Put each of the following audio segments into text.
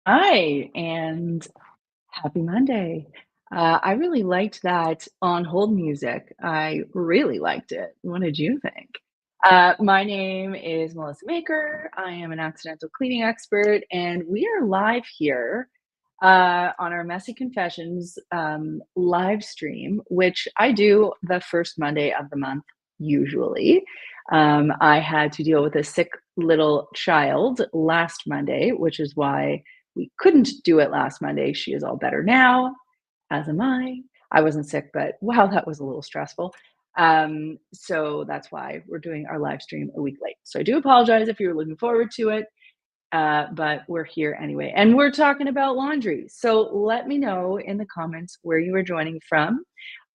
Hi, and happy Monday. I really liked that on hold music. I really liked it. What did you think? My name is Melissa Maker. I am an accidental cleaning expert, and we are live here on our Messy Confessions live stream, which I do the first Monday of the month, usually. I had to deal with a sick little child last Monday, which is why we couldn't do it last Monday. She is all better now, as am I. I wasn't sick, but wow, that was a little stressful. So that's why we're doing our live stream a week late. So I do apologize if you were looking forward to it, but we're here anyway. And we're talking about laundry. So let me know in the comments where you are joining from.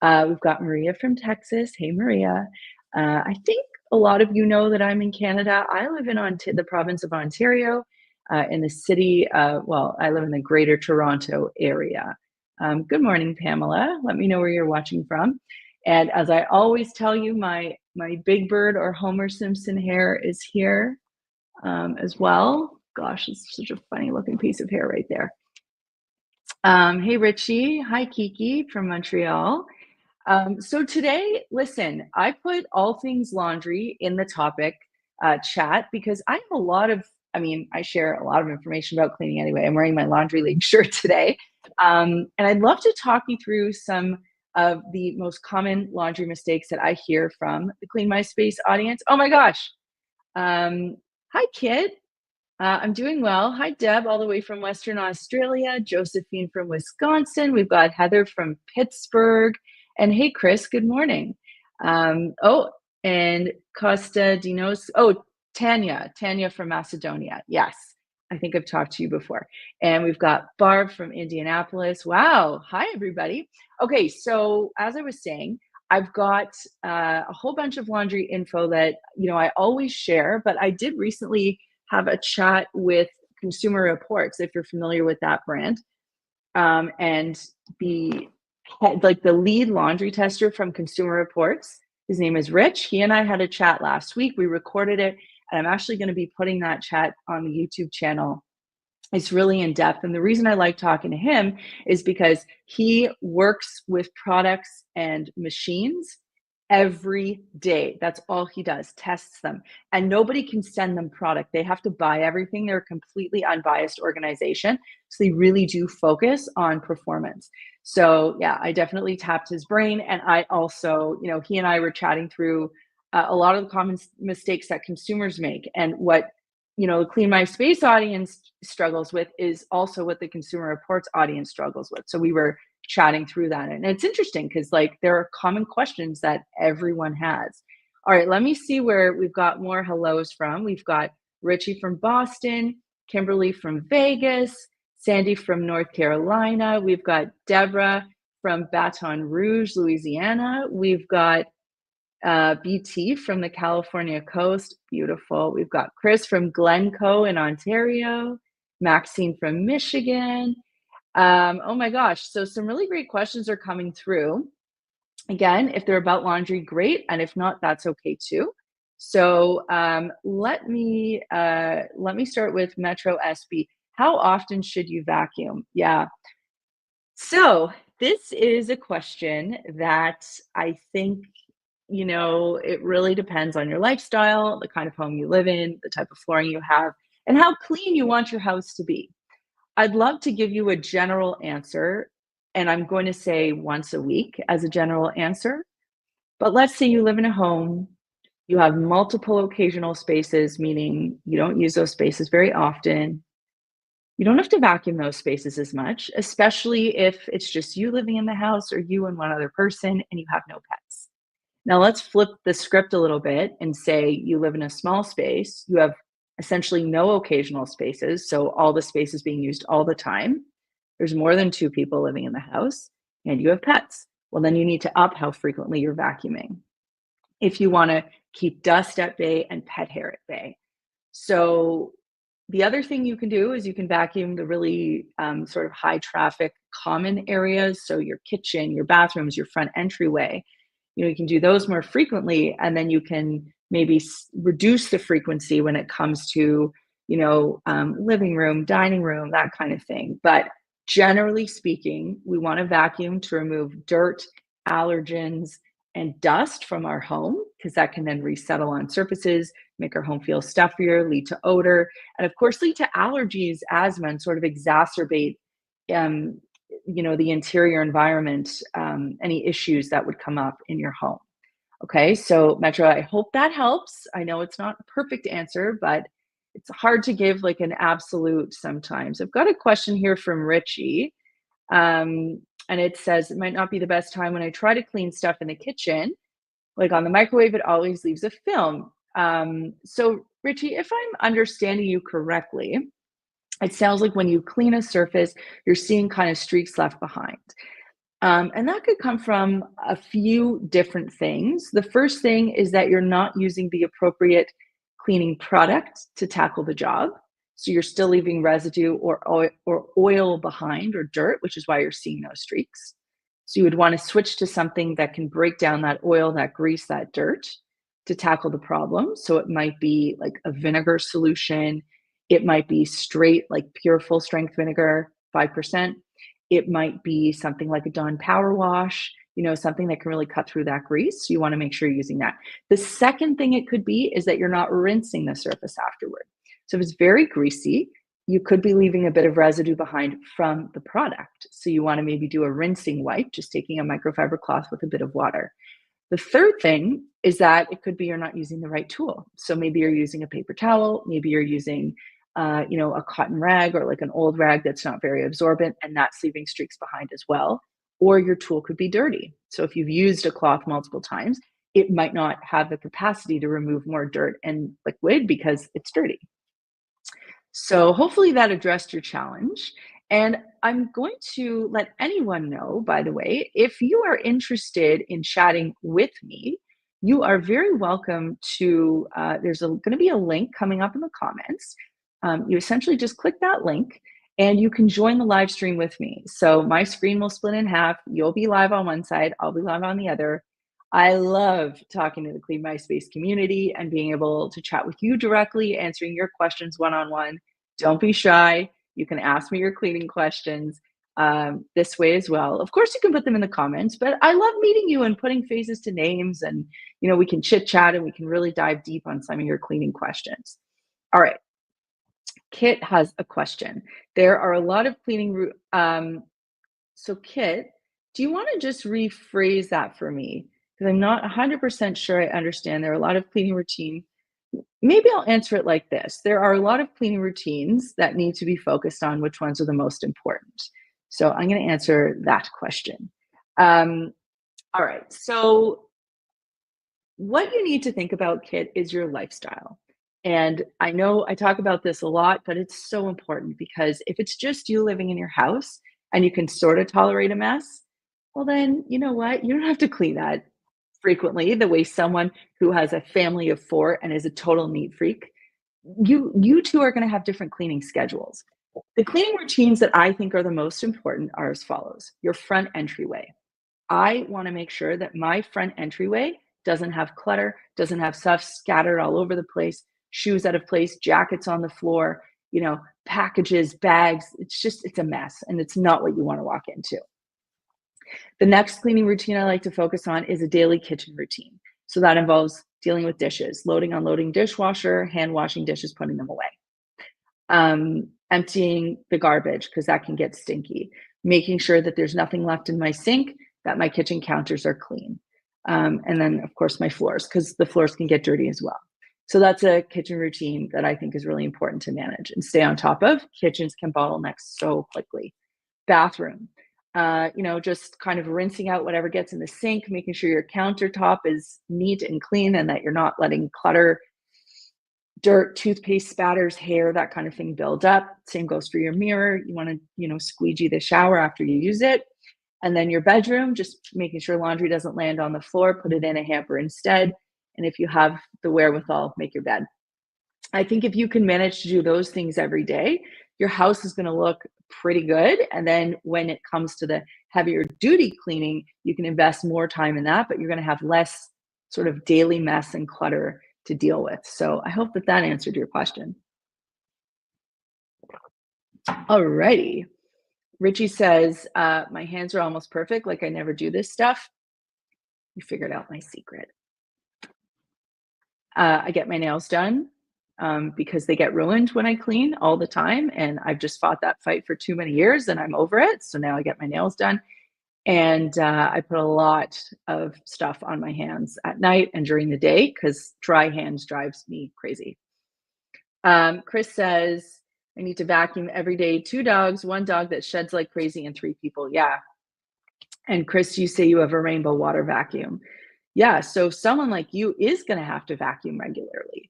We've got Maria from Texas. Hey, Maria. I think a lot of you know that I'm in Canada. I live in the province of Ontario, in the city. Well, I live in the Greater Toronto area. Good morning, Pamela. Let me know where you're watching from. And as I always tell you, my Big Bird or Homer Simpson hair is here as well. Gosh, it's such a funny looking piece of hair right there. Hey, Richie. Hi, Kiki from Montreal. So today, listen, I put all things laundry in the topic chat because I have a lot of, I share a lot of information about cleaning anyway. I'm wearing my Laundry League shirt today. And I'd love to talk you through some of the most common laundry mistakes that I hear from the Clean My Space audience. Oh my gosh. Hi, Kit. I'm doing well. Hi, Deb, all the way from Western Australia. Josephine from Wisconsin. We've got Heather from Pittsburgh. And hey, Chris, good morning. Oh, and Costa Dinos. Oh, Tanya from Macedonia. Yes, I think I've talked to you before. And we've got Barb from Indianapolis. Wow. Hi, everybody. Okay, so as I was saying, I've got a whole bunch of laundry info that, I always share, but I did recently have a chat with Consumer Reports, if you're familiar with that brand. And the lead laundry tester from Consumer Reports, his name is Rich. He and I had a chat last week. We recorded it, and I'm actually going to be putting that chat on the YouTube channel. It's really in depth. And the reason I like talking to him is because he works with products and machines every day. That's all he does, tests them. And nobody can send them product. They have to buy everything. They're a completely unbiased organization. So they really do focus on performance. So yeah, I definitely tapped his brain. And I also, he and I were chatting through a lot of the common mistakes that consumers make, and what the Clean My Space audience struggles with is also what the Consumer Reports audience struggles with. So we were chatting through that. And it's interesting because there are common questions that everyone has. All right, let me see where we've got more hellos from. We've got Richie from Boston, Kimberly from Vegas, Sandy from North Carolina. We've got Deborah from Baton Rouge, Louisiana. We've got BT from the California coast. Beautiful. We've got Chris from Glencoe in Ontario, Maxine from Michigan. Oh my gosh. So some really great questions are coming through. Again, if they're about laundry, great. And if not, that's okay too. So let me start with Metro SB. How often should you vacuum? Yeah. So this is a question that I think it really depends on your lifestyle, the kind of home you live in, the type of flooring you have, and how clean you want your house to be. I'd love to give you a general answer, and I'm going to say once a week as a general answer. But let's say you live in a home, you have multiple occasional spaces, meaning you don't use those spaces very often. You don't have to vacuum those spaces as much, especially if it's just you living in the house or you and one other person and you have no pets. Now let's flip the script a little bit and say you live in a small space. You have essentially no occasional spaces, so all the space is being used all the time. There's more than two people living in the house, and you have pets. Well, then you need to up how frequently you're vacuuming if you want to keep dust at bay and pet hair at bay. So the other thing you can do is you can vacuum the really sort of high traffic common areas. So your kitchen, your bathrooms, your front entryway. You can do those more frequently, and then you can maybe reduce the frequency when it comes to living room, dining room, that kind of thing. But generally speaking, we want to vacuum to remove dirt, allergens, and dust from our home because that can then resettle on surfaces, make our home feel stuffier, lead to odor, and of course, lead to allergies, asthma, and sort of exacerbate, um, the interior environment, any issues that would come up in your home. Okay, so Metro, I hope that helps. I know it's not a perfect answer, but it's hard to give like an absolute sometimes. I've got a question here from Richie, and it says it might not be the best time when I try to clean stuff in the kitchen, like on the microwave, it always leaves a film. So, Richie, if I'm understanding you correctly, it sounds like when you clean a surface, you're seeing kind of streaks left behind. And that could come from a few different things. The first thing is that you're not using the appropriate cleaning product to tackle the job. So you're still leaving residue or oil behind or dirt, which is why you're seeing those streaks. So you would want to switch to something that can break down that oil, that grease, that dirt to tackle the problem. So it might be like a vinegar solution. It might be straight, like pure full strength vinegar, 5%. It might be something like a Dawn Power Wash, something that can really cut through that grease. So you want to make sure you're using that. The second thing it could be is that you're not rinsing the surface afterward. So if it's very greasy, you could be leaving a bit of residue behind from the product. So you want to maybe do a rinsing wipe, just taking a microfiber cloth with a bit of water. The third thing is that it could be you're not using the right tool. So maybe you're using a paper towel, maybe you're using, a cotton rag or like an old rag that's not very absorbent, and that's leaving streaks behind as well. Or your tool could be dirty. So if you've used a cloth multiple times, it might not have the capacity to remove more dirt and liquid because it's dirty. So hopefully that addressed your challenge. And I'm going to let anyone know, by the way, if you are interested in chatting with me, you are very welcome to. There's going to be a link coming up in the comments. You essentially just click that link and you can join the live stream with me. So my screen will split in half. You'll be live on one side, I'll be live on the other. I love talking to the Clean My Space community and being able to chat with you directly, answering your questions one on one. Don't be shy. You can ask me your cleaning questions this way as well. Of course, you can put them in the comments, but I love meeting you and putting faces to names. And, we can chit chat and we can really dive deep on some of your cleaning questions. All right. Kit has a question. There are a lot of cleaning. So, Kit, do you want to just rephrase that for me? Because I'm not 100% sure I understand. There are a lot of cleaning routine. Maybe I'll answer it like this. There are a lot of cleaning routines that need to be focused on which ones are the most important. So I'm going to answer that question. All right. So what you need to think about, Kit, is your lifestyle. And I know I talk about this a lot, but it's so important because if it's just you living in your house and you can sort of tolerate a mess, well, then you know what? You don't have to clean that frequently the way someone who has a family of four and is a total neat freak. You two are going to have different cleaning schedules. The cleaning routines that I think are the most important are as follows: your front entryway. I want to make sure that my front entryway doesn't have clutter, doesn't have stuff scattered all over the place, shoes out of place, jackets on the floor, packages, bags. It's a mess and it's not what you want to walk into. The next cleaning routine I like to focus on is a daily kitchen routine. So that involves dealing with dishes, loading, unloading dishwasher, hand washing dishes, putting them away, emptying the garbage because that can get stinky, making sure that there's nothing left in my sink, that my kitchen counters are clean. And then, of course, my floors, because the floors can get dirty as well. So that's a kitchen routine that I think is really important to manage and stay on top of. Kitchens can bottleneck so quickly. Bathroom, just kind of rinsing out whatever gets in the sink, making sure your countertop is neat and clean and that you're not letting clutter, dirt, toothpaste spatters, hair, that kind of thing build up. Same goes for your mirror. You want to, squeegee the shower after you use it. And then your bedroom, just making sure laundry doesn't land on the floor, put it in a hamper instead. And if you have the wherewithal, make your bed. I think if you can manage to do those things every day, your house is going to look pretty good. And then when it comes to the heavier duty cleaning, you can invest more time in that, but you're going to have less sort of daily mess and clutter to deal with. So I hope that answered your question. Alrighty. Richie says, my hands are almost perfect. Like I never do this stuff. You figured out my secret. I get my nails done because they get ruined when I clean all the time. And I've just fought that fight for too many years and I'm over it. So now I get my nails done. And I put a lot of stuff on my hands at night and during the day because dry hands drives me crazy. Chris says, I need to vacuum every day. 2 dogs, 1 dog that sheds like crazy, and 3 people. Yeah. And Chris, you say you have a rainbow water vacuum. Yeah. So someone like you is going to have to vacuum regularly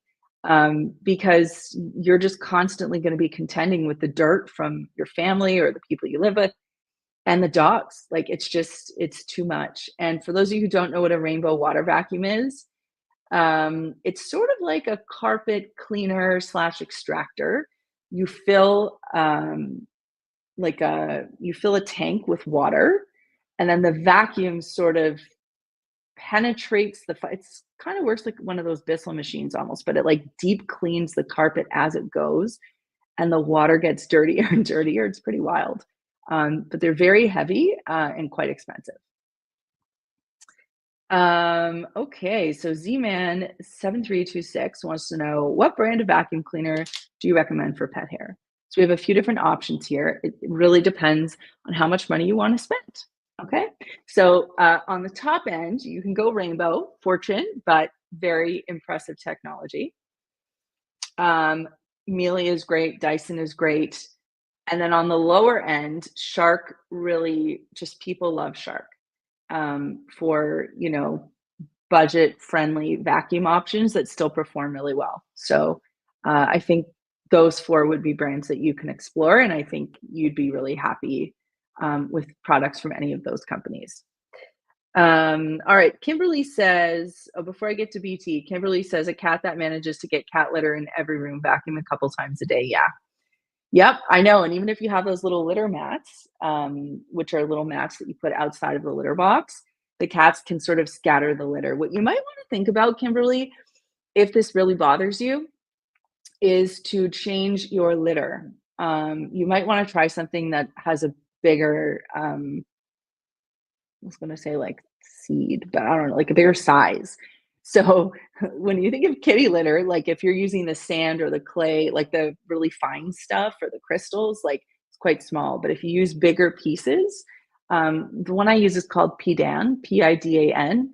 because you're just constantly going to be contending with the dirt from your family or the people you live with and the dogs. Like it's too much. And for those of you who don't know what a rainbow water vacuum is, it's sort of like a carpet cleaner slash extractor. You fill you fill a tank with water, and then the vacuum sort of penetrates it's kind of works like one of those Bissell machines almost, but it like deep cleans the carpet as it goes, and the water gets dirtier and dirtier. It's pretty wild. But they're very heavy and quite expensive. Okay, so Z-Man7326 wants to know, what brand of vacuum cleaner do you recommend for pet hair? So we have a few different options here. It really depends on how much money you want to spend. Okay, so on the top end, you can go Rainbow, Fortune, but very impressive technology. Miele is great, Dyson is great. And then on the lower end, Shark, really just people love Shark for, budget friendly vacuum options that still perform really well. So I think those 4 would be brands that you can explore. And I think you'd be really happy with products from any of those companies. All right. Kimberly says, before I get to BT, Kimberly says a cat that manages to get cat litter in every room, vacuum a couple times a day. Yeah. Yep, I know. And even if you have those little litter mats, which are little mats that you put outside of the litter box, the cats can sort of scatter the litter. What you might want to think about, Kimberly, if this really bothers you, is to change your litter. You might want to try something that has a bigger, I was going to say like seed, but I don't know, like a bigger size. So when you think of kitty litter, like if you're using the sand or the clay, like the really fine stuff or the crystals, like it's quite small. But if you use bigger pieces, the one I use is called Pidan, Pidan,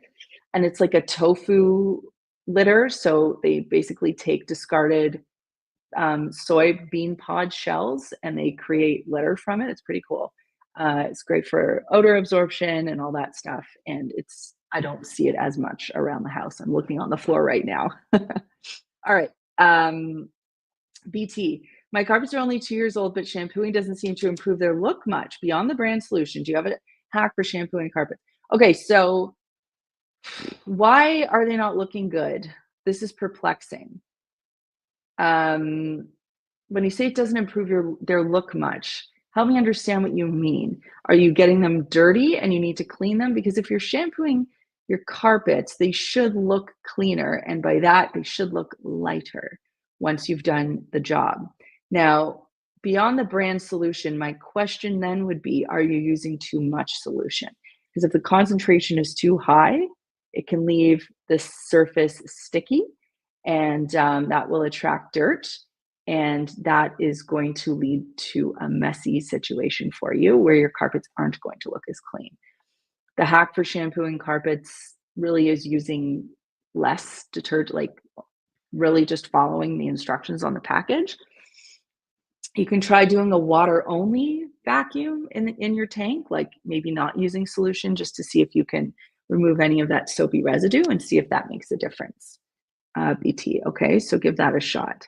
and it's like a tofu litter. So they basically take discarded soybean pod shells and they create litter from it. It's pretty cool. It's great for odor absorption and all that stuff. And I don't see it as much around the house. I'm looking on the floor right now. All right. BT, my carpets are only 2 years old, but shampooing doesn't seem to improve their look much beyond the brand solution. Do you have a hack for shampooing carpets? Okay. So why are they not looking good? This is perplexing. When you say it doesn't improve their look much, help me understand what you mean. Are you getting them dirty and you need to clean them? Because if you're shampooing your carpets, they should look cleaner. And by that, they should look lighter once you've done the job. Now, beyond the brand solution, my question then would be, are you using too much solution? Because if the concentration is too high, it can leave the surface sticky and that will attract dirt. And that is going to lead to a messy situation for you where your carpets aren't going to look as clean. The hack for shampooing carpets really is using less detergent, like really just following the instructions on the package. You can try doing a water only vacuum in your tank, like maybe not using solution, just to see if you can remove any of that soapy residue and see if that makes a difference. BT, okay, so give that a shot.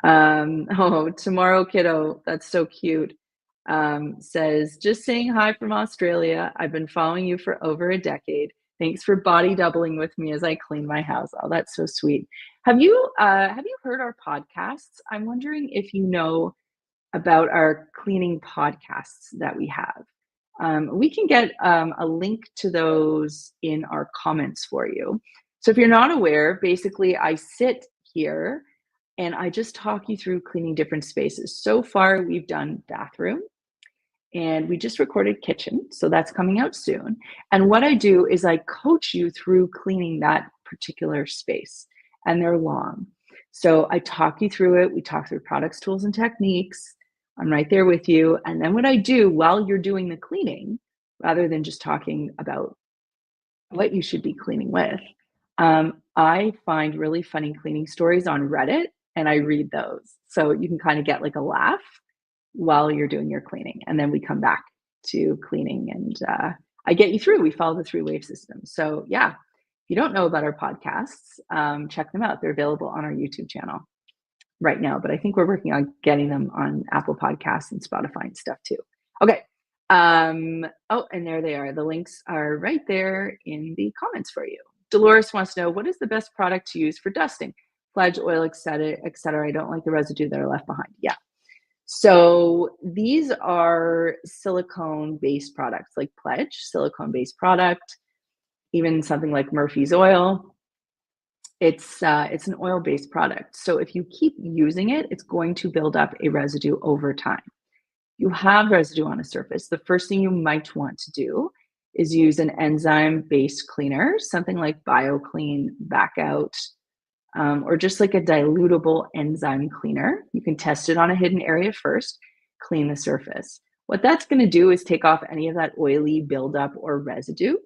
Oh, Tomorrow Kiddo, that's so cute. Says, just saying hi from Australia. I've been following you for over a decade. Thanks for body doubling with me as I clean my house. Oh, that's so sweet. Have you heard our podcasts? I'm wondering if you know about our cleaning podcasts that we have. We can get a link to those in our comments for you. So if you're not aware, basically I sit here and I just talk you through cleaning different spaces. So far, we've done bathroom and we just recorded kitchen, so that's coming out soon. And what I do is I coach you through cleaning that particular space, and they're long. So I talk you through it. We talk through products, tools, and techniques. I'm right there with you. And then what I do while you're doing the cleaning, rather than just talking about what you should be cleaning with, I find really funny cleaning stories on Reddit and I read those. So you can kind of get like a laugh while you're doing your cleaning. And then we come back to cleaning and I get you through. We follow the three wave system. So, yeah, if you don't know about our podcasts, check them out. They're available on our YouTube channel right now, but I think we're working on getting them on Apple Podcasts and Spotify and stuff too. Okay. Oh, and there they are. The links are right there in the comments for you. Dolores wants to know, what is the best product to use for dusting? Pledge, oil, etc., etc. I don't like the residue that are left behind. Yeah. So these are silicone-based products like Pledge, silicone-based product, even something like Murphy's Oil. It's an oil-based product. So if you keep using it, it's going to build up a residue over time. You have residue on a surface. The first thing you might want to do is use an enzyme-based cleaner, something like BioClean, Back Out, or just like a dilutable enzyme cleaner. You can test it on a hidden area first, clean the surface. What that's going to do is take off any of that oily buildup or residue,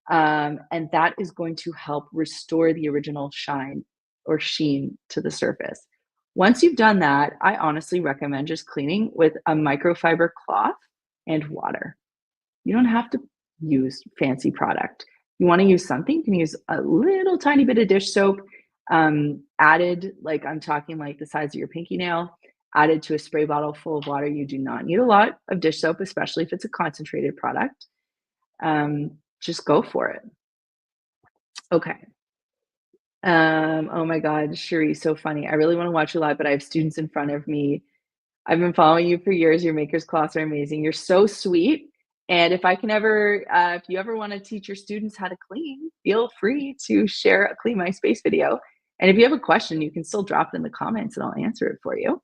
and that is going to help restore the original shine or sheen to the surface. Once you've done that, I honestly recommend just cleaning with a microfiber cloth and water. You don't have to use fancy product. You want to use something, you can use a little tiny bit of dish soap, added, like I'm talking like the size of your pinky nail, added to a spray bottle full of water. You do not need a lot of dish soap, especially if it's a concentrated product. Just go for it. Okay. Oh my God, Cherie, so funny. I really want to watch you live, but I have students in front of me. I've been following you for years. Your makers class are amazing. You're so sweet. And if I can ever, if you ever want to teach your students how to clean, feel free to share a Clean My Space video. And if you have a question, you can still drop it in the comments and I'll answer it for you.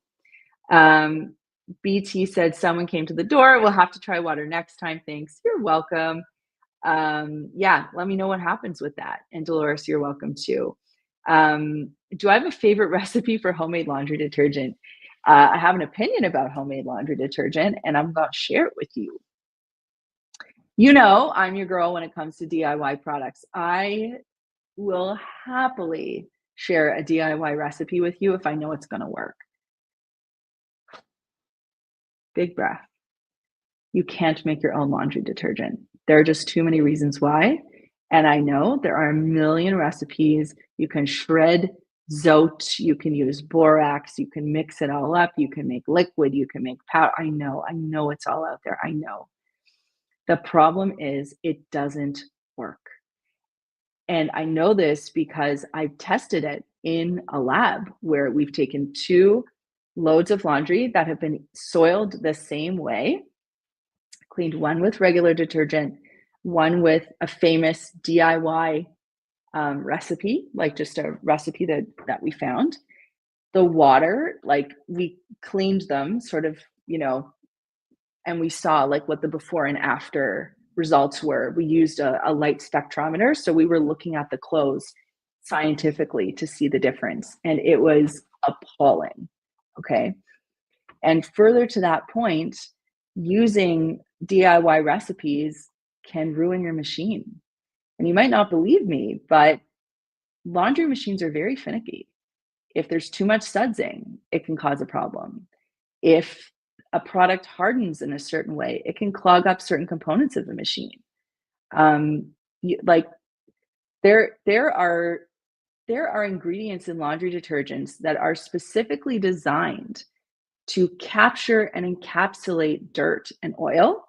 BT said someone came to the door. We'll have to try water next time. Thanks. You're welcome. Yeah, let me know what happens with that. And Dolores, you're welcome too. Do I have a favorite recipe for homemade laundry detergent? I have an opinion about homemade laundry detergent and I'm about to share it with you. You know, I'm your girl when it comes to DIY products. I will happily share a DIY recipe with you if I know it's going to work. Big breath. You can't make your own laundry detergent. There are just too many reasons why. And I know there are a million recipes. You can shred Zote, you can use borax, you can mix it all up, you can make liquid, you can make powder. I know it's all out there. I know. The problem is it doesn't work. And I know this because I've tested it in a lab where we've taken 2 loads of laundry that have been soiled the same way, cleaned one with regular detergent, one with a famous DIY recipe, like just a recipe that we found. The water, like we cleaned them sort of, and we saw like what the before and after results were. We used a light spectrometer. So we were looking at the clothes scientifically to see the difference. And it was appalling. Okay. And further to that point, using DIY recipes can ruin your machine. And you might not believe me, but laundry machines are very finicky. If there's too much sudsing, it can cause a problem. If a product hardens in a certain way, it can clog up certain components of the machine. Like there are ingredients in laundry detergents that are specifically designed to capture and encapsulate dirt and oil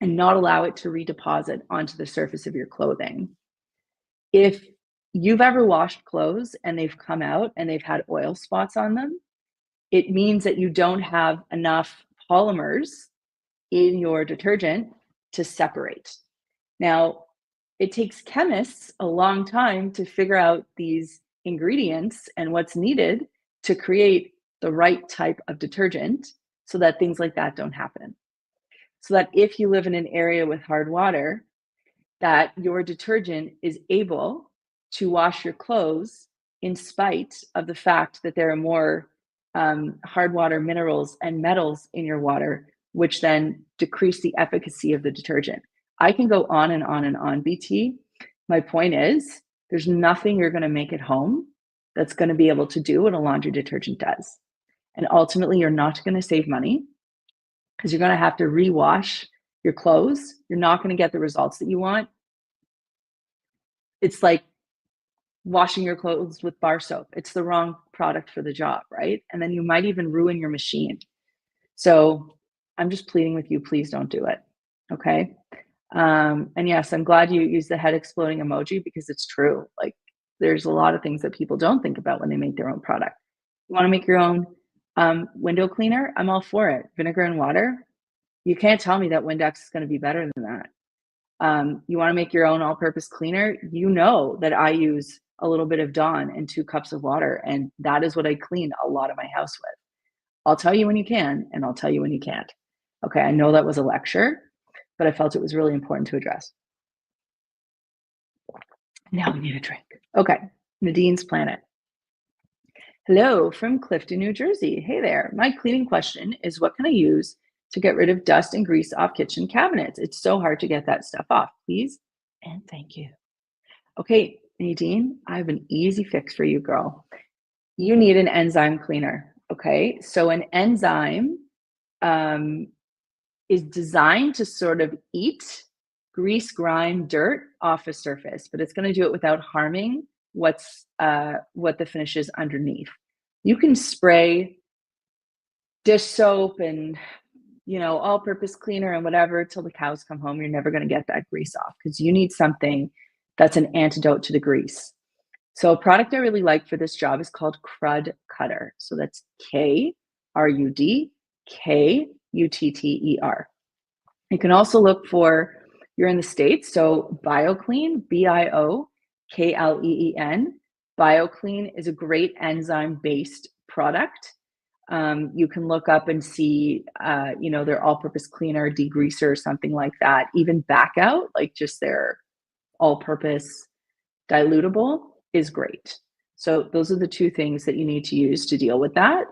and not allow it to redeposit onto the surface of your clothing. If you've ever washed clothes and they've come out and they've had oil spots on them, it means that you don't have enough polymers in your detergent to separate. Now, it takes chemists a long time to figure out these ingredients and what's needed to create the right type of detergent so that things like that don't happen. So that if you live in an area with hard water, that your detergent is able to wash your clothes in spite of the fact that there are more hard water minerals and metals in your water, which then decrease the efficacy of the detergent. I can go on and on and on, BT. My point is, there's nothing you're going to make at home that's going to be able to do what a laundry detergent does. And ultimately, you're not going to save money because you're going to have to rewash your clothes. You're not going to get the results that you want. It's like washing your clothes with bar soap. It's the wrong product for the job, right? And then you might even ruin your machine. So I'm just pleading with you, please don't do it. Okay. And yes, I'm glad you used the head exploding emoji because it's true. Like there's a lot of things that people don't think about when they make their own product. You want to make your own window cleaner? I'm all for it. Vinegar and water. You can't tell me that Windex is going to be better than that. You want to make your own all-purpose cleaner? You know that I use a little bit of Dawn and 2 cups of water, and that is what I clean a lot of my house with. I'll tell you when you can, and I'll tell you when you can't. Okay, I know that was a lecture, but I felt it was really important to address. Now we need a drink. Okay, Nadine's Planet. Hello from Clifton, New Jersey. Hey there. My cleaning question is, what can I use to get rid of dust and grease off kitchen cabinets? It's so hard to get that stuff off. Please and thank you. Okay, Nadine, I have an easy fix for you, girl. You need an enzyme cleaner. Okay, so an enzyme is designed to sort of eat grease, grime, dirt off a surface, but it's going to do it without harming what the finish is underneath. You can spray dish soap and all-purpose cleaner and whatever till the cows come home. You're never going to get that grease off because you need something that's an antidote to the grease. So a product I really like for this job is called Crud Cutter. So that's KRUD KUTTER. You can also look for, you're in the States, so BioClean, BIOKLEEN. BioClean is a great enzyme-based product. You can look up and see, their all-purpose cleaner, degreaser, something like that. Even Back Out, like just their all-purpose dilutable is great. So those are the 2 things that you need to use to deal with that.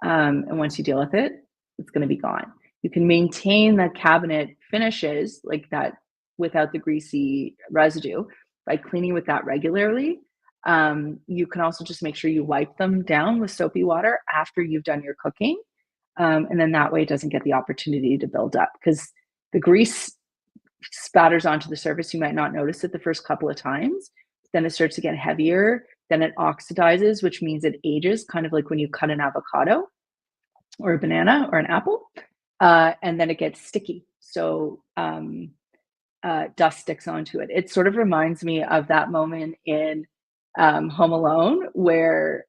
And once you deal with it, it's going to be gone. You can maintain the cabinet finishes like that without the greasy residue by cleaning with that regularly. You can also just make sure you wipe them down with soapy water after you've done your cooking. And then that way it doesn't get the opportunity to build up because the grease spatters onto the surface. You might not notice it the first couple of times. Then it starts to get heavier. Then it oxidizes, which means it ages, kind of like when you cut an avocado or a banana or an apple. And then it gets sticky. So dust sticks onto it. It sort of reminds me of that moment in Home Alone where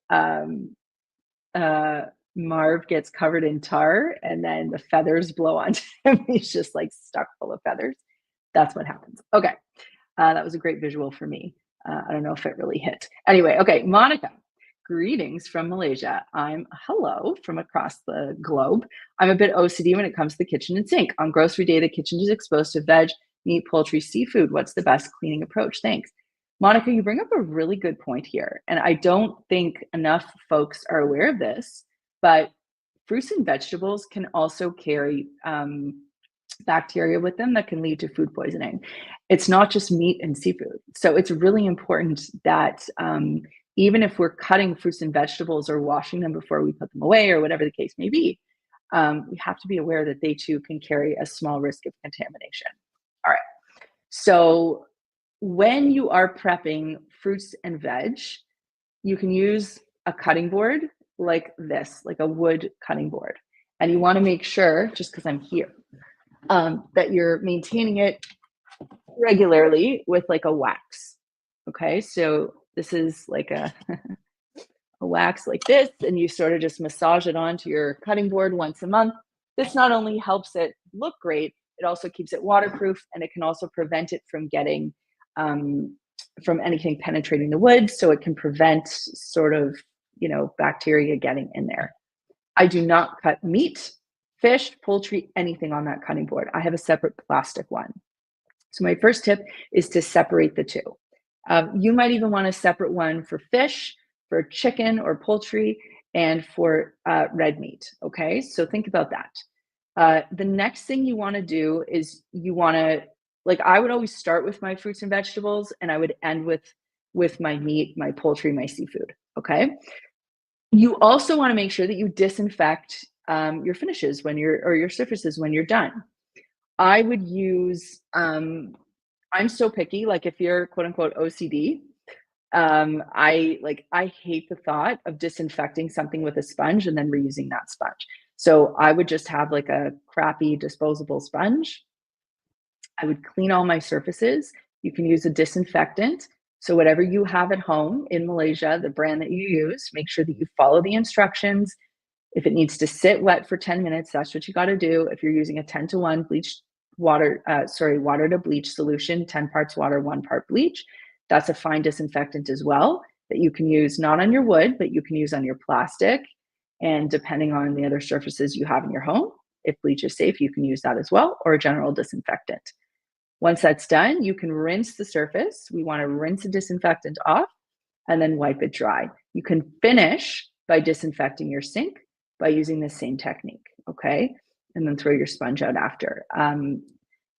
Marv gets covered in tar and then the feathers blow onto him. He's just like stuck full of feathers. That's what happens. Okay. That was a great visual for me. I don't know if it really hit. Anyway, okay, Monica. Greetings from Malaysia. I'm hello from across the globe. I'm a bit OCD when it comes to the kitchen and sink. On grocery day, the kitchen is exposed to veg, meat, poultry, seafood. What's the best cleaning approach? Thanks. Monica, you bring up a really good point here. And I don't think enough folks are aware of this, but fruits and vegetables can also carry bacteria with them that can lead to food poisoning. It's not just meat and seafood. So it's really important that even if we're cutting fruits and vegetables or washing them before we put them away or whatever the case may be, we have to be aware that they too can carry a small risk of contamination. All right. So when you are prepping fruits and veg, you can use a cutting board like this, like a wood cutting board. And you want to make sure, just because I'm here, that you're maintaining it regularly with like a wax. Okay, so this is like a wax like this, and you sort of just massage it onto your cutting board once a month. This not only helps it look great, it also keeps it waterproof, and it can also prevent it from getting from anything penetrating the wood. So it can prevent sort of bacteria getting in there. I do not cut meat, fish, poultry, anything on that cutting board. I have a separate plastic one. So my first tip is to separate the two. You might even want a separate one for fish, for chicken or poultry, and for red meat. Okay, so think about that. The next thing you want to do is you want to, like, I would always start with my fruits and vegetables, and I would end with my meat, my poultry, my seafood. Okay. You also want to make sure that you disinfect your finishes or your surfaces when you're done. I would use, I'm so picky, like if you're quote unquote OCD, I hate the thought of disinfecting something with a sponge and then reusing that sponge. So I would just have like a crappy disposable sponge. I would clean all my surfaces. You can use a disinfectant. So whatever you have at home in Malaysia, the brand that you use, make sure that you follow the instructions. If it needs to sit wet for 10 minutes, that's what you got to do. If you're using a 10-to-1 water to bleach solution, 10 parts water, 1 part bleach, that's a fine disinfectant as well that you can use not on your wood, but you can use on your plastic. And depending on the other surfaces you have in your home, if bleach is safe, you can use that as well, or a general disinfectant. Once that's done, you can rinse the surface. We want to rinse the disinfectant off and then wipe it dry. You can finish by disinfecting your sink by using the same technique, okay? And then throw your sponge out after.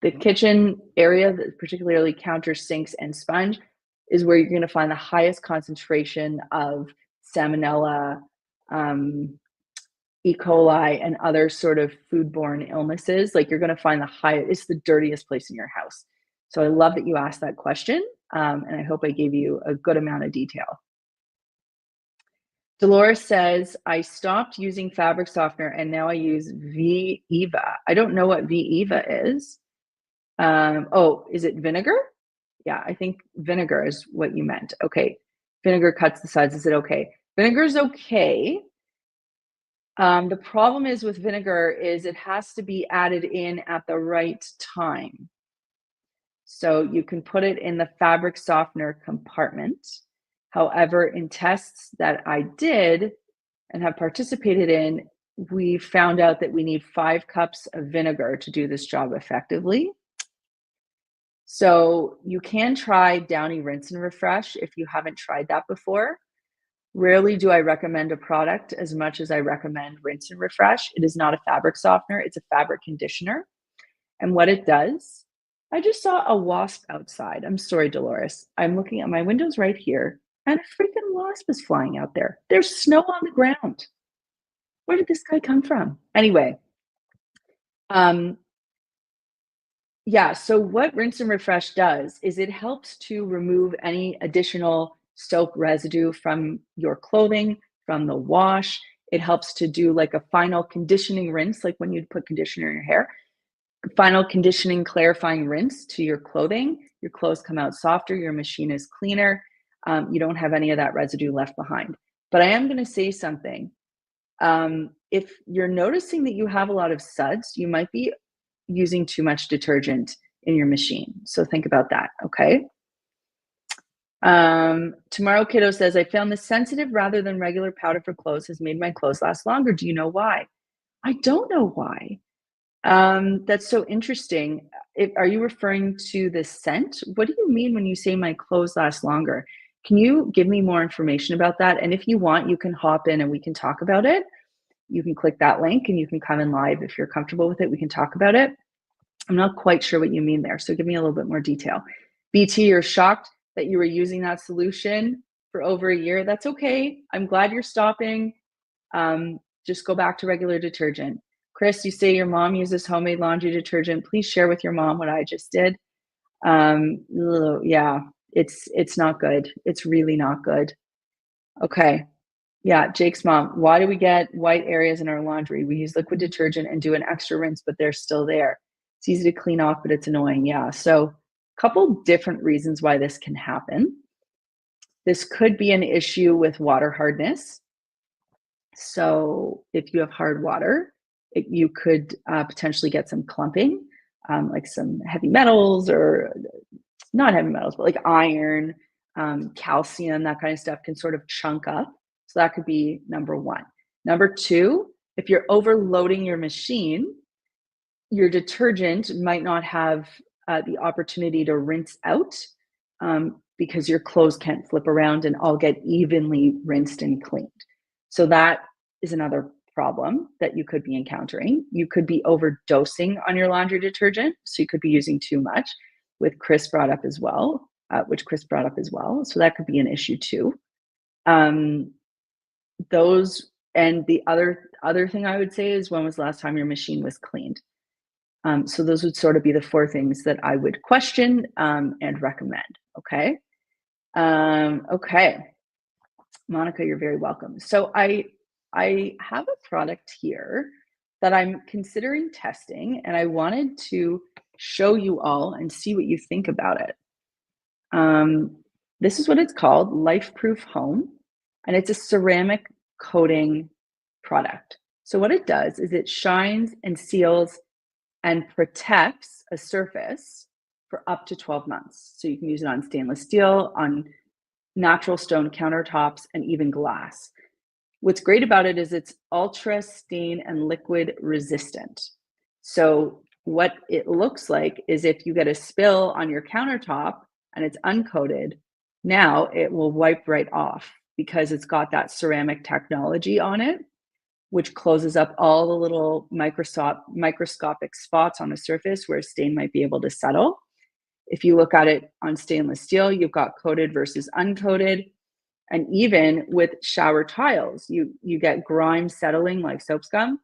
The kitchen area, particularly counter, sinks, and sponge, is where you're going to find the highest concentration of salmonella, E. coli, and other sort of foodborne illnesses. Like, you're going to find it's the dirtiest place in your house. So I love that you asked that question, and I hope I gave you a good amount of detail. Dolores says, I stopped using fabric softener and now I use Viva. I don't know what Viva is. Is it vinegar? Yeah, I think vinegar is what you meant. Okay. Vinegar cuts the sides. Is it okay? Vinegar is okay. The problem is with vinegar is it has to be added in at the right time. So you can put it in the fabric softener compartment. However, in tests that I did and have participated in, we found out that we need 5 cups of vinegar to do this job effectively. So you can try Downy Rinse and Refresh if you haven't tried that before. Rarely do I recommend a product as much as I recommend Rinse and Refresh. It is not a fabric softener, it's a fabric conditioner. And what it does, I just saw a wasp outside. I'm sorry, Dolores. I'm looking at my windows right here, and a freaking wasp is flying out there. There's snow on the ground. Where did this guy come from? Anyway, yeah, so what Rinse and Refresh does is it helps to remove any additional soap residue from your clothing, from the wash. It helps to do like a final conditioning rinse, like when you put conditioner in your hair. Final conditioning, clarifying rinse to your clothing. Your clothes come out softer, your machine is cleaner. You don't have any of that residue left behind. But I am going to say something. If you're noticing that you have a lot of suds, you might be using too much detergent in your machine. So think about that, okay? Tomorrow Kiddo says, I found the sensitive rather than regular powder for clothes has made my clothes last longer. Do you know why? I don't know why. That's so interesting. Are you referring to the scent? What do you mean when you say my clothes last longer? Can you give me more information about that? And if you want, you can hop in and we can talk about it. You can click that link and you can come in live if you're comfortable with it. We can talk about it. I'm not quite sure what you mean there, so give me a little bit more detail. BT, you're shocked that you were using that solution for over a year. That's okay. I'm glad you're stopping. Just go back to regular detergent. Chris, you say your mom uses homemade laundry detergent. Please share with your mom what I just did. Yeah, it's not good. It's really not good. Okay. Yeah, Jake's mom, why do we get white areas in our laundry? We use liquid detergent and do an extra rinse, but they're still there. It's easy to clean off, but it's annoying. Yeah, so a couple different reasons why this can happen. This could be an issue with water hardness. So if you have hard water, you could potentially get some clumping, like some heavy metals, or not heavy metals, but like iron, calcium, that kind of stuff can sort of chunk up. So that could be number one. Number two, if you're overloading your machine, your detergent might not have the opportunity to rinse out because your clothes can't flip around and all get evenly rinsed and cleaned. So that is another problem that you could be encountering. You could be overdosing on your laundry detergent, so you could be using too much, with Chris brought up as well, which Chris brought up as well. So that could be an issue too. Um, those and the other thing I would say is, when was the last time your machine was cleaned? So those would sort of be the four things that I would question and recommend. Okay. Okay. Monica, you're very welcome. So I have a product here that I'm considering testing, and I wanted to show you all and see what you think about it. This is what it's called, LifeProof Home, and it's a ceramic coating product. So what it does is it shines and seals and protects a surface for up to 12 months. So you can use it on stainless steel, on natural stone countertops, and even glass. What's great about it is it's ultra stain and liquid resistant. So what it looks like is, if you get a spill on your countertop and it's uncoated, now it will wipe right off because it's got that ceramic technology on it, which closes up all the little microscopic spots on the surface where a stain might be able to settle. If you look at it on stainless steel, you've got coated versus uncoated. And even with shower tiles, you get grime settling like soap scum,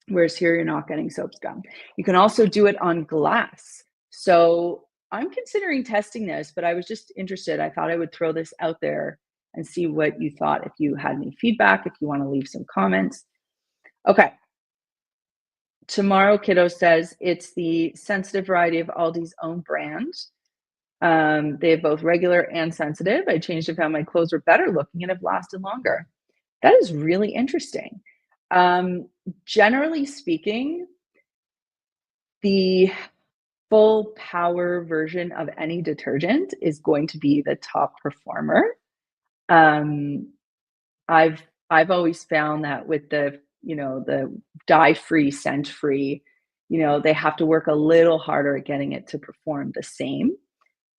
whereas here you're not getting soap scum. You can also do it on glass. So I'm considering testing this, but I was just interested. I thought I would throw this out there and see what you thought, if you had any feedback, if you want to leave some comments. Okay. Tomorrow Kiddo says it's the sensitive variety of Aldi's own brand. They have both regular and sensitive. I changed and found my clothes were better looking and have lasted longer. That is really interesting. Generally speaking, the full power version of any detergent is going to be the top performer. I've always found that with the dye-free, scent-free, they have to work a little harder at getting it to perform the same.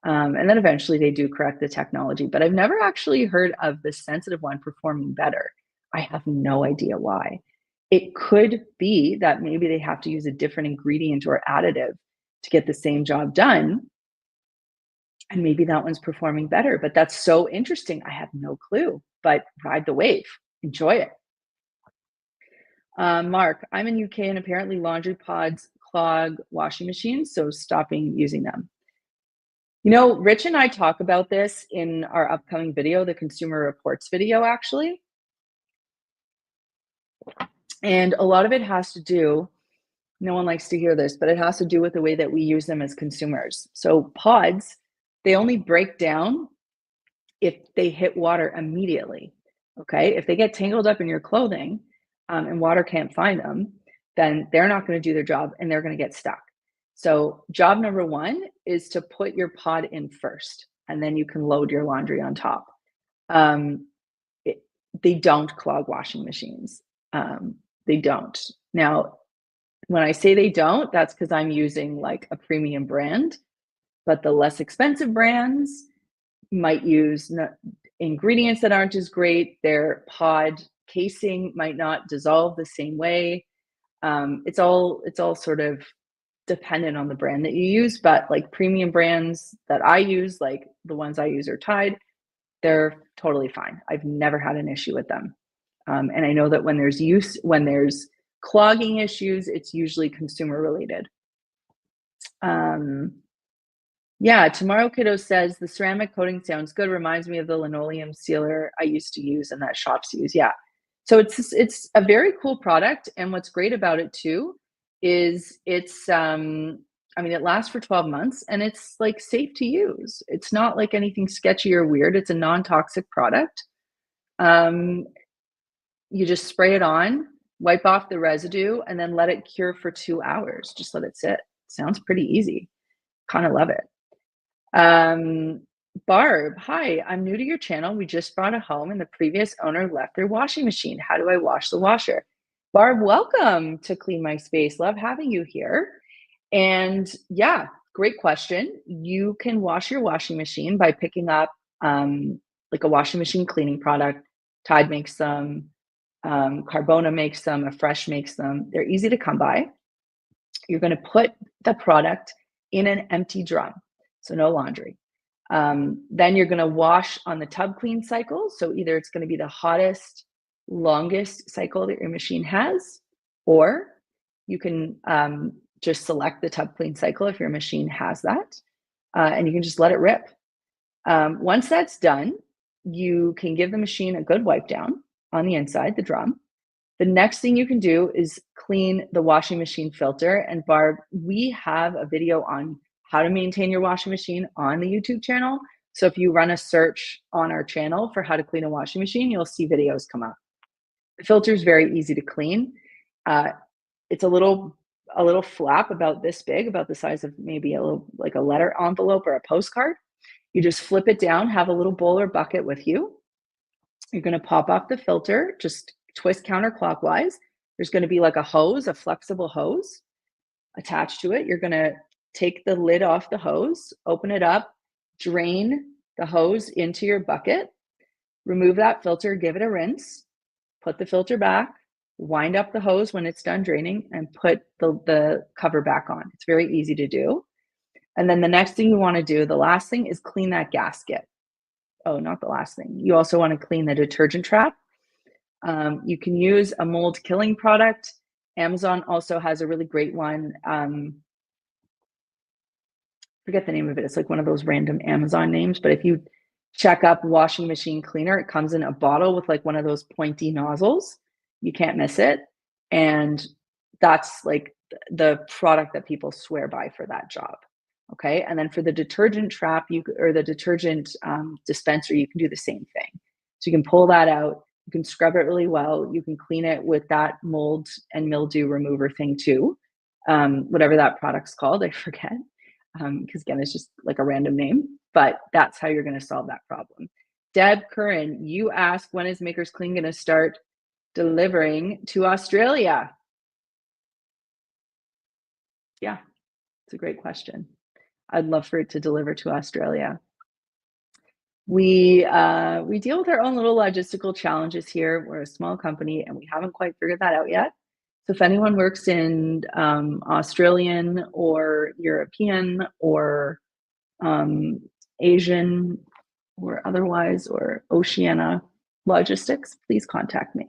And then eventually they do correct the technology, but I've never actually heard of the sensitive one performing better. I have no idea why. It could be that maybe they have to use a different ingredient or additive to get the same job done. And maybe that one's performing better, but that's so interesting. I have no clue, but ride the wave, enjoy it. Mark, I'm in UK and apparently laundry pods clog washing machines, so stopping using them. Rich and I talk about this in our upcoming video, the Consumer Reports video, actually. And a lot of it has to do, no one likes to hear this, but it has to do with the way that we use them as consumers. So pods, they only break down if they hit water immediately, okay? If they get tangled up in your clothing and water can't find them, then they're not gonna do their job and they're gonna get stuck. So job number one is to put your pod in first, and then you can load your laundry on top. They don't clog washing machines. They don't. Now, when I say they don't, that's because I'm using like a premium brand, but the less expensive brands might use ingredients that aren't as great. Their pod casing might not dissolve the same way. It's all sort of dependent on the brand that you use, but like premium brands that I use, like the ones I use are Tide, they're totally fine. I've never had an issue with them. And I know that when there's clogging issues, it's usually consumer related. Yeah, Tomorrow Kiddo says the ceramic coating sounds good. Reminds me of the linoleum sealer I used to use and that shops use. Yeah. So it's a very cool product. And what's great about it too is it lasts for 12 months and it's like safe to use. It's not like anything sketchy or weird. It's a non-toxic product. You just spray it on, wipe off the residue, and then let it cure for 2 hours. Just let it sit. Sounds pretty easy. Kind of love it. Barb, hi, I'm new to your channel. We just bought a home and the previous owner left their washing machine. How do I wash the washer? Barb, welcome to Clean My Space. Love having you here. And yeah, great question. You can wash your washing machine by picking up like a washing machine cleaning product. Tide makes them, Carbona makes them, Afresh makes them. They're easy to come by. You're going to put the product in an empty drum, so no laundry. Then you're going to wash on the tub clean cycle. So either it's going to be the hottest, longest cycle that your machine has, or you can just select the tub clean cycle if your machine has that, and you can just let it rip. Once that's done, you can give the machine a good wipe down on the inside, the drum. The next thing you can do is clean the washing machine filter. And Barb, we have a video on how to maintain your washing machine on the YouTube channel. So if you run a search on our channel for how to clean a washing machine, you'll see videos come up. The filter is very easy to clean. It's a little flap about this big, about the size of maybe a little like a letter envelope or a postcard. You just flip it down, have a little bowl or bucket with you. You're going to pop off the filter, just twist counterclockwise. There's going to be like a hose, a flexible hose attached to it. You're going to take the lid off the hose, open it up, drain the hose into your bucket, remove that filter, give it a rinse, put the filter back, wind up the hose when it's done draining, and put the cover back on. It's very easy to do. And then the next thing you want to do, the last thing, is clean that gasket. Oh, not the last thing. You also want to clean the detergent trap. You can use a mold killing product. Amazon also has a really great one. Forget the name of it. It's like one of those random Amazon names, but if you check up washing machine cleaner, it comes in a bottle with like one of those pointy nozzles. You can't miss it. And that's like the product that people swear by for that job. Okay. And then for the detergent trap, or the detergent dispenser, you can do the same thing. So you can pull that out. You can scrub it really well. You can clean it with that mold and mildew remover thing too. Whatever that product's called, I forget. Because again, it's just like a random name, but that's how you're going to solve that problem. Deb Curran, you asked, when is Makers Clean going to start delivering to Australia? Yeah, it's a great question. I'd love for it to deliver to Australia. We deal with our own little logistical challenges here. We're a small company and we haven't quite figured that out yet. So if anyone works in Australian or European or Asian or otherwise, or Oceania logistics, please contact me.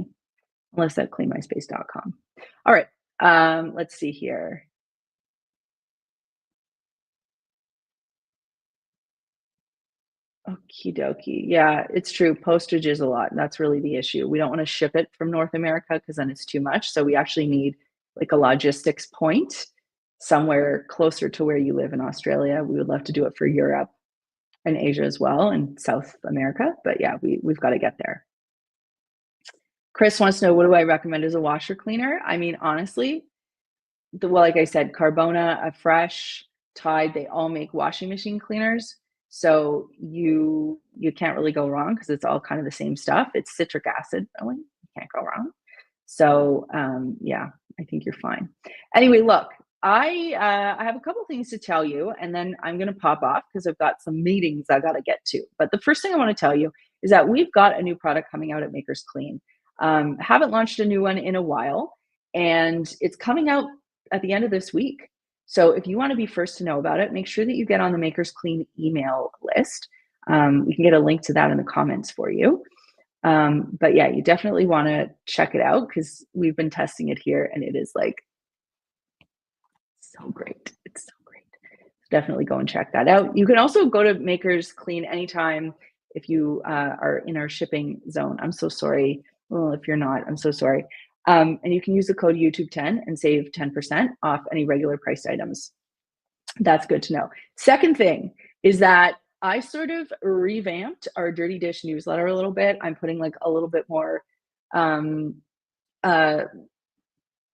Melissa at cleanmyspace.com. All right, let's see here. Okie dokie. Yeah, it's true. Postage is a lot. That's really the issue. We don't want to ship it from North America because then it's too much. So we actually need like a logistics point somewhere closer to where you live in Australia. We would love to do it for Europe and Asia as well, and South America. But yeah, we've got to get there. Chris wants to know, what do I recommend as a washer cleaner? I mean, honestly, well, like I said, Carbona, Afresh, Tide, they all make washing machine cleaners. So you can't really go wrong because it's all kind of the same stuff. It's citric acid, really. You can't go wrong. So yeah, I think you're fine. Anyway, look, I have a couple things to tell you, and then I'm going to pop off because I've got some meetings I got to get to. But the first thing I want to tell you is that we've got a new product coming out at Makers Clean. Haven't launched a new one in a while, and it's coming out at the end of this week. So if you want to be first to know about it, make sure that you get on the Makers Clean email list. We can get a link to that in the comments for you. But yeah, you definitely want to check it out because we've been testing it here and it is like so great. It's so great. Definitely go and check that out. You can also go to Makers Clean anytime if you are in our shipping zone. I'm so sorry. Well, if you're not, I'm so sorry. And you can use the code YouTube10 and save 10% off any regular priced items. That's good to know. Second thing is that I sort of revamped our Dirty Dish newsletter a little bit. I'm putting like a little bit more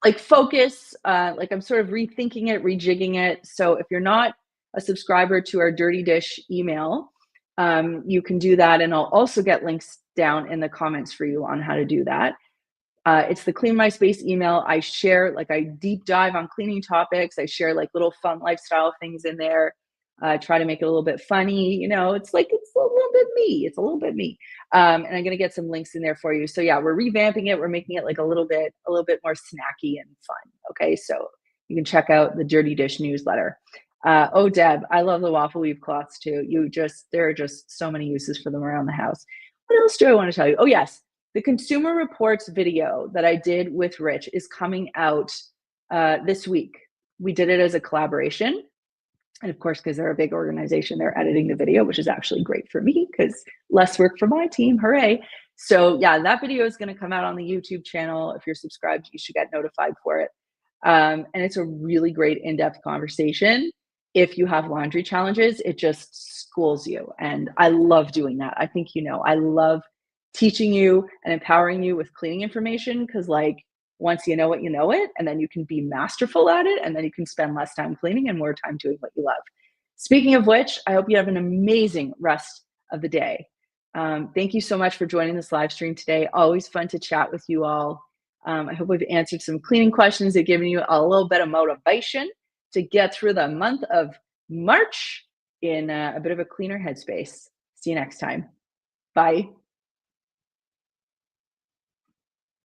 like focus, like I'm sort of rethinking it, rejigging it. So if you're not a subscriber to our Dirty Dish email, You can do that, and I'll also get links down in the comments for you on how to do that. It's the Clean My Space email. I share, like, I deep dive on cleaning topics. I share like little fun lifestyle things in there. Try to make it a little bit funny. It's like it's a little bit me. It's a little bit me. And I'm gonna get some links in there for you. So yeah, we're revamping it. We're making it like a little bit more snacky and fun. Okay, so you can check out the Dirty Dish newsletter. Oh, Deb, I love the waffle weave cloths too. There are just so many uses for them around the house. What else do I want to tell you? Oh yes, the Consumer Reports video that I did with Rich is coming out this week. We did it as a collaboration. And of course, because they're a big organization, they're editing the video, which is actually great for me because less work for my team. Hooray. So, yeah, that video is going to come out on the YouTube channel. If you're subscribed, you should get notified for it. And it's a really great in depth conversation. If you have laundry challenges, it just schools you. And I love doing that. I think I love teaching you and empowering you with cleaning information because, like, once you know it, you know it, and then you can be masterful at it, and then you can spend less time cleaning and more time doing what you love. Speaking of which, I hope you have an amazing rest of the day. Thank you so much for joining this live stream today. Always fun to chat with you all. I hope we've answered some cleaning questions and given you a little bit of motivation to get through the month of March in a bit of a cleaner headspace. See you next time. Bye.